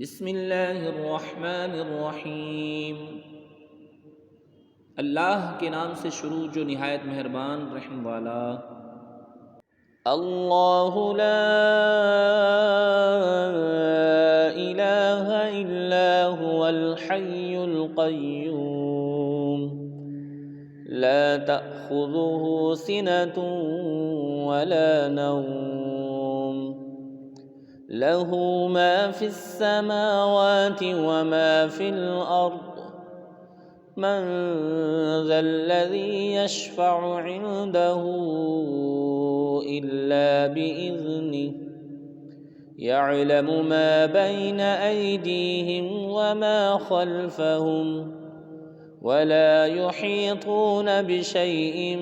बिस्मिल्लाहिर्रहमानिर्रहीम। अल्लाह के नाम से शुरू जो निहायत मेहरबान रहम वाला। अल्लाहु ला इलाहा इल्ला हुवल हय्युल क़य्यूम ला तअख़ुज़ुहु सिनतुन वला नौम लहू मा फिस समावाति व मा फिल अर्द मन ज़ल्लज़ी यशफ़अु इंदहू इल्ला बिइज़्निहि यअलमु मा बैन अयदीहिम व मा खल्फ़हुम वला युहीतून बिशैइन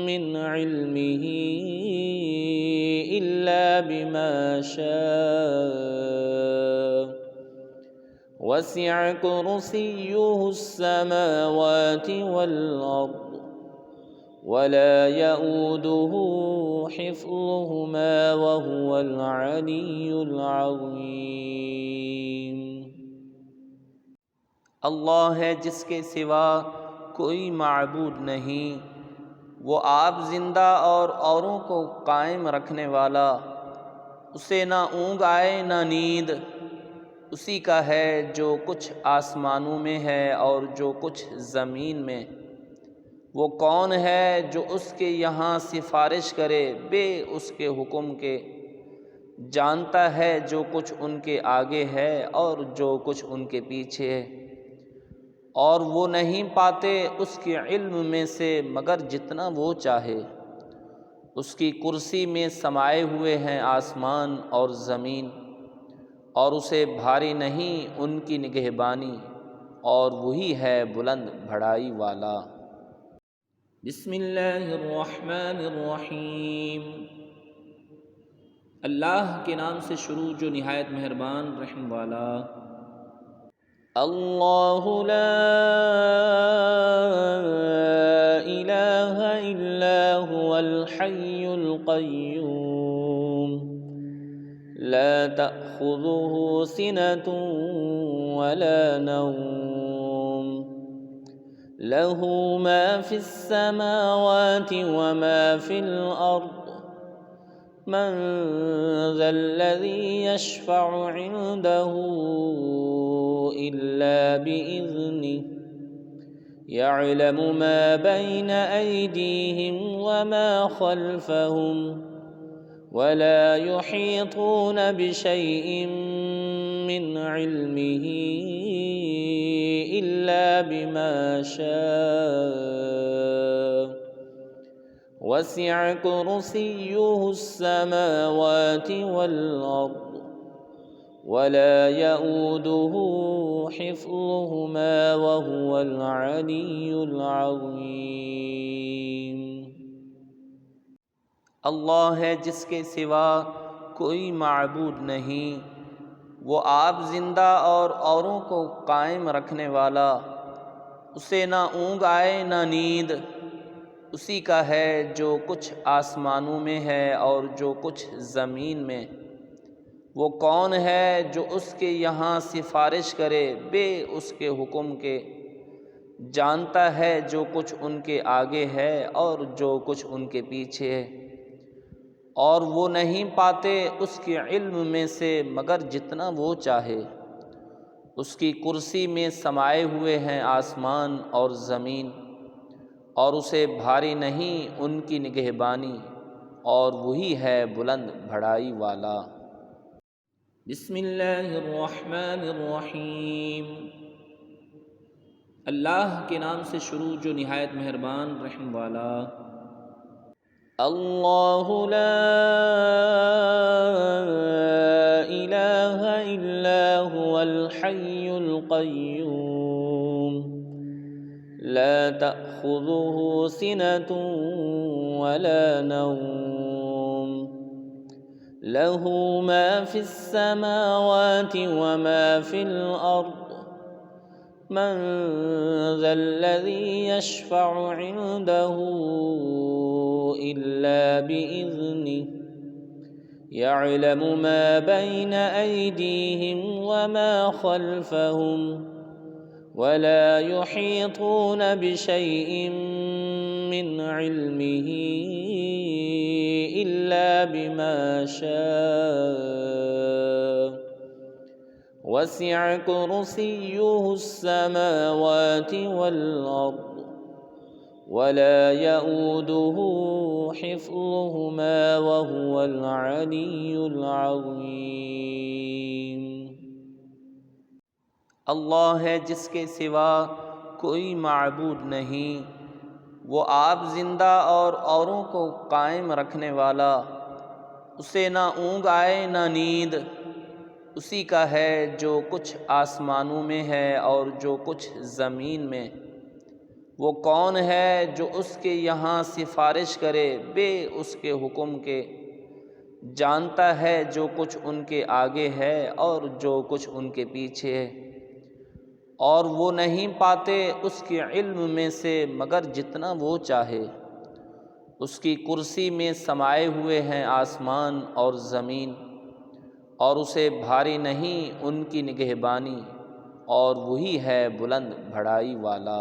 मिन इल्मिही इल्ला बिमा शाअ वसिअ कुर्सियुहुस समावाति वल अर्द वला यऊदुहु हिफ्ज़ुहुमा व हुवल अलियुल अज़ीम। अल्लाह है जिसके सिवा कोई माबूद नहीं, वो आप जिंदा और औरों को कायम रखने वाला, उसे ना ऊँघ आए ना नींद, उसी का है जो कुछ आसमानों में है और जो कुछ ज़मीन में। वो कौन है जो उसके यहाँ सिफारिश करे बे उसके हुक्म के, जानता है जो कुछ उनके आगे है और जो कुछ उनके पीछे है, और वो नहीं पाते उसके इल्म में से मगर जितना वो चाहे। उसकी कुर्सी में समाये हुए हैं आसमान और ज़मीन, और उसे भारी नहीं उनकी निगहबानी, और वही है बुलंद बढ़ाई वाला। बिस्मिल्लाहिर्रहमानिर्रहीम। अल्लाह के नाम से शुरू जो निहायत मेहरबान रहम वाला। अल्लाहु ला इलाहा इल्ला हुवल हय्युल क़य्यूम ला तअख़ुज़ुहु सिनतुन वला नौम लहू मा फिस समावाति व मा फिल अर्द मन ज़ल्लज़ी यशफ़अु इंदहू इल्ला बिइज़्निहि यअलमु मा बैन अयदीहिम व मा खल्फ़हुम वला युहीतून बिशैइन मिन इल्मिही इल्ला बिमा शाअ वसिअ कुर्सियुहुस समावाति वल अर्द वला यऊदुहु हिफ्ज़ुहुमा व हुवल अलियुल अज़ीम। अल्लाह है जिसके सिवा कोई माबूद नहीं, वो आप जिंदा और औरों को कायम रखने वाला, उसे ना ऊँघ आए ना नींद, उसी का है जो कुछ आसमानों में है और जो कुछ ज़मीन में। वो कौन है जो उसके यहाँ सिफारिश करे बे उसके हुक्म के, जानता है जो कुछ उनके आगे है और जो कुछ उनके पीछे है, और वो नहीं पाते उसके इल्म में से मगर जितना वो चाहे। उसकी कुर्सी में समाये हुए हैं आसमान और ज़मीन, और उसे भारी नहीं उनकी निगहबानी, और वही है बुलंद बढ़ाई वाला। बिस्मिल्लाहिर्रहमानिर्रहीम। अल्लाह के नाम से शुरू जो निहायत मेहरबान रहम वाला। अल्लाहु ला इलाहा इल्ला हुवल हय्युल क़य्यूम ला तअख़ुज़ुहु सिनतुन वला नौम लहू मा फिस समावाति व मा फिल अर्द मन ज़ल्लज़ी यशफ़अु इंदहू इल्ला बिइज़्निहि यअलमु मा बैन ऐदीहिम वमा खल्फहुम वला युहीतून बिशैइन मिन इल्मिही इल्ला बिमा शाअ वसिअ कुर्सियुहुस समावाति वल अर्द वला यऊदुहु हिफ्ज़ुहुमा वहुवल अलियुल अज़ीम। अल्लाह है जिसके सिवा कोई माबूद नहीं, वो आप ज़िंदा और औरों को कायम रखने वाला। उसे ना ऊँग आए ना नींद, उसी का है जो कुछ आसमानों में है और जो कुछ ज़मीन में। वो कौन है जो उसके यहाँ सिफारिश करे बे उसके हुक्म के, जानता है जो कुछ उनके आगे है और जो कुछ उनके पीछे है, और वो नहीं पाते उसके इल्म में से मगर जितना वो चाहे। उसकी कुर्सी में समाये हुए हैं आसमान और ज़मीन, और उसे भारी नहीं उनकी निगहबानी, और वही है बुलंद बढ़ाई वाला।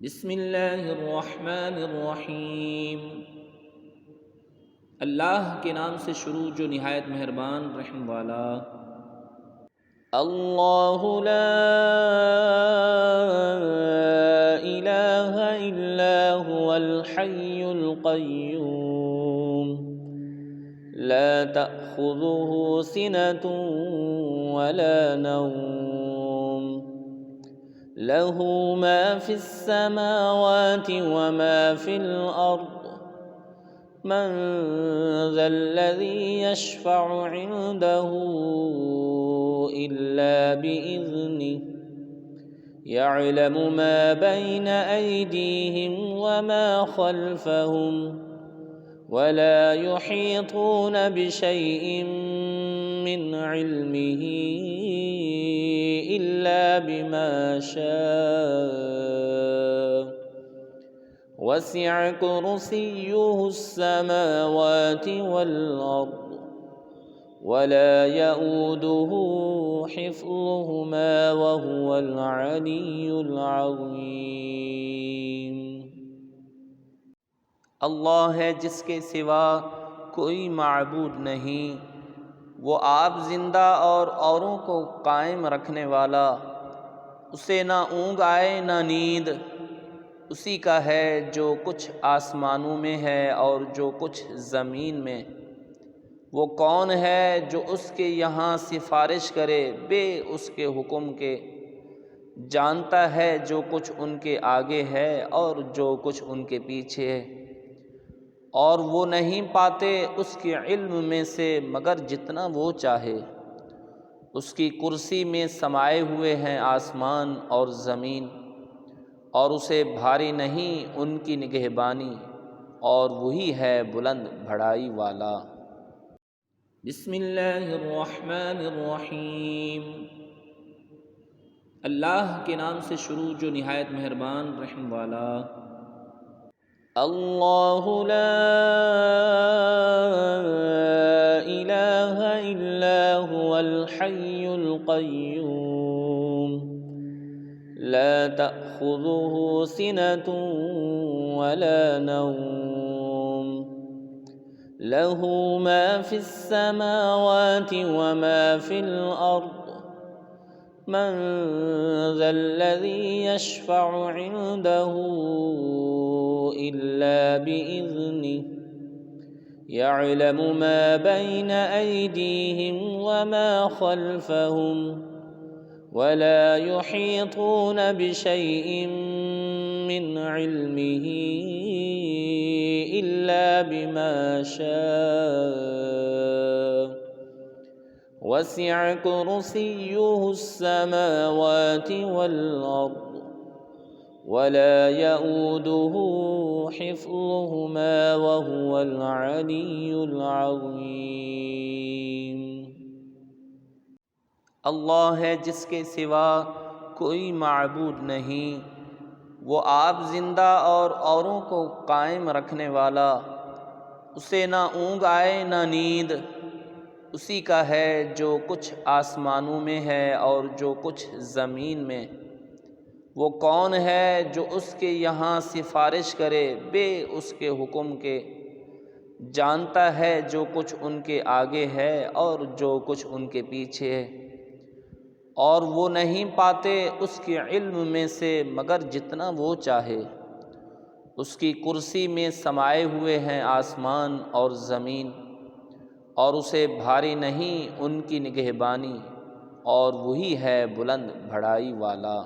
बिस्मिल्लाहिर्रहमानिर्रहीम। अल्लाह के नाम से शुरू जो निहायत मेहरबान रहम वाला। अल्लाहु ला इलाहा इल्ला हुवल हय्युल क़य्यूम ला तअख़ुज़ुहु सिनतुन वला नौम लहू मा फिस समावाति व मा फिल अर्द मन ज़ल्लज़ी यशफ़अु इन्दहु इल्ला बिइज़्निहि यअलमु मा बैन ऐदीहिम व मा खल्फ़हुम वला युहीतून बिशैइन मिन इल्मिही इल्ला बिमा शाअ वसिअ कुर्सियुहुस समावाति वल अर्द वला यऊदुहु हिफ्ज़ुहुमा वहुवल अलियुल अज़ीम। अल्लाह है जिसके सिवा कोई माबूद नहीं, वो आप ज़िंदा और औरों को कायम रखने वाला। उसे ना ऊँग आए ना नींद, उसी का है जो कुछ आसमानों में है और जो कुछ ज़मीन में। वो कौन है जो उसके यहाँ सिफारिश करे बे उसके हुक्म के, जानता है जो कुछ उनके आगे है और जो कुछ उनके पीछे है, और वो नहीं पाते उसके इल्म में से मगर जितना वो चाहे। उसकी कुर्सी में समाये हुए हैं आसमान और ज़मीन, और उसे भारी नहीं उनकी निगहबानी, और वही है बुलंद बढ़ाई वाला। बिस्मिल्लाहिर्रहमानिर्रहीम। अल्लाह के नाम से शुरू जो निहायत मेहरबान रहम वाला। अल्लाहु ला इलाहा इल्ला हुवल हय्युल क़य्यूम ला तअख़ुज़ुहु सिनतुन वला नौम लहू मा फिस समावाति व मा फिल अर्द मन ज़ल्लज़ी यशफ़अु इन्दहु इल्ला बिइज़्निहि यअलमु मा बैन ऐदीहिम व मा खल्फ़हुम वला युहीतून बिशैइन मिन इल्मिही इल्ला बिमा शाअ वसिअ कुर्सियुहुस समावाति वल अर्द वला यऊदुहु हिफ्ज़ुहुमा वहुवल अलियुल अज़ीम। अल्लाह है जिसके सिवा कोई माबूद नहीं, वो आप ज़िंदा और औरों को कायम रखने वाला। उसे ना ऊँग आए ना नींद, उसी का है जो कुछ आसमानों में है और जो कुछ ज़मीन में। वो कौन है जो उसके यहाँ सिफारिश करे बे उसके हुक्म के। जानता है जो कुछ उनके आगे है और जो कुछ उनके पीछे है, और वो नहीं पाते उसके इल्म में से मगर जितना वो चाहे। उसकी कुर्सी में समाये हुए हैं आसमान और ज़मीन, और उसे भारी नहीं उनकी निगहबानी, और वही है बुलंद बढ़ाई वाला।